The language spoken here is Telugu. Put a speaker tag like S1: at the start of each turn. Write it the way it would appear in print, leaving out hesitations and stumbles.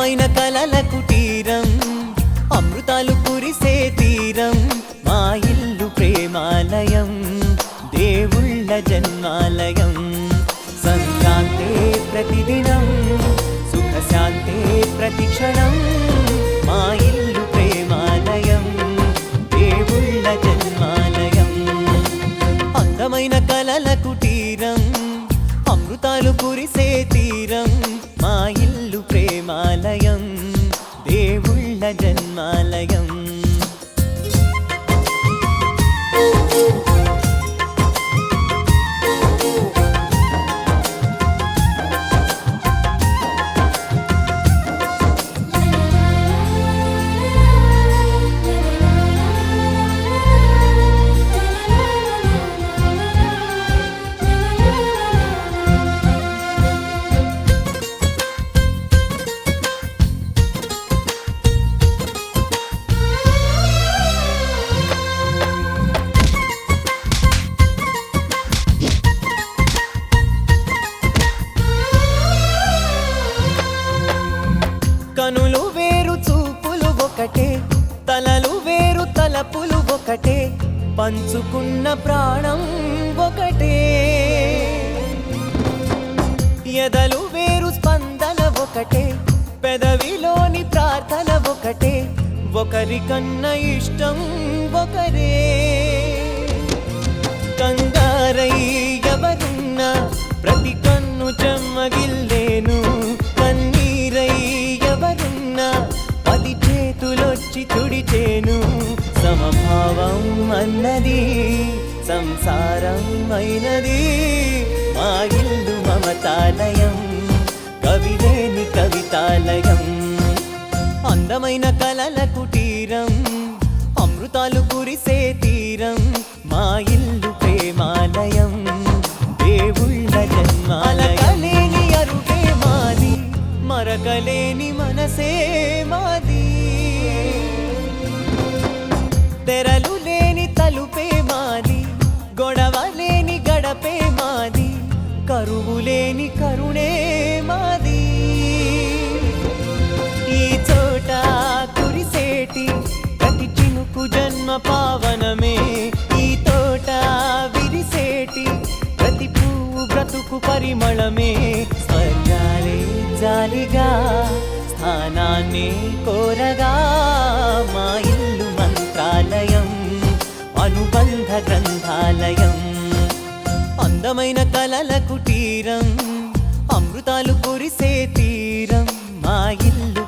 S1: అందమైన కలల కుటీరం అమృతాలు కురిసే తీరం మా ఇల్లు ప్రేమాలయం దేవుళ్ళ జన్మాలయం సంక్రాంతే ప్రతిదినం సుఖశాంతే ప్రతిక్షణం మా ఇల్లు ప్రేమాలయం దేవుళ్ళ జన్మాలయం అందమైన కలల కుటీరం అమృతాలు కురిసే తీరం మా ఇల్లు ప్రేమాలయం దేవుళ్ళ జన్మాలయం కనులు వేరు చూపులు ఒకటే తలలు వేరు తలపులు ఒకటే పంచుకున్న ప్రాణం ఒకటే ఎదలు వేరు స్పందన ఒకటే పెదవిలోని ప్రార్థన ఒకటే ఒకరికన్నా ఇష్టం ఒకరే కంగారై ఎవరున్నా ప్రతి కన్ను చెమ్మగిల్లేను కన్నీరై ఎవరున్నా పది చేతులొచ్చి తుడిచేను సమభావం అన్నది సంసారం అయినది మా ఇల్లు మమతాలయం కవిలేని కవితాలయం అందమైన కలల కుటీరం అమృతాలు కురిసే తీరం మా ఇల్లు ప్రేమాలయం దేవుళ్ళ జన్మాలయలేని అరుగే మాది మరకలేని మనసే మాది తెరలు లేని తలుపే మాది గొడవ లేని గడపే మాది కరువు లేని కరుణే మాది ఈ చోట కురిసేటి ప్రతి చినుకు జన్మ పావనమే ఈ తోట విరిసేటి ప్రతి పువ్వు బ్రతుకు పరిమళమే స్వర్గాలే జాలిగా స్థానాన్ని కోరగా మా ఇల్లు మంత్రాలయం అనుబంధ గ్రంథాలయం అందమైన కలల కుటీరం అమృతాలు కురిసే తీరం మా ఇల్లు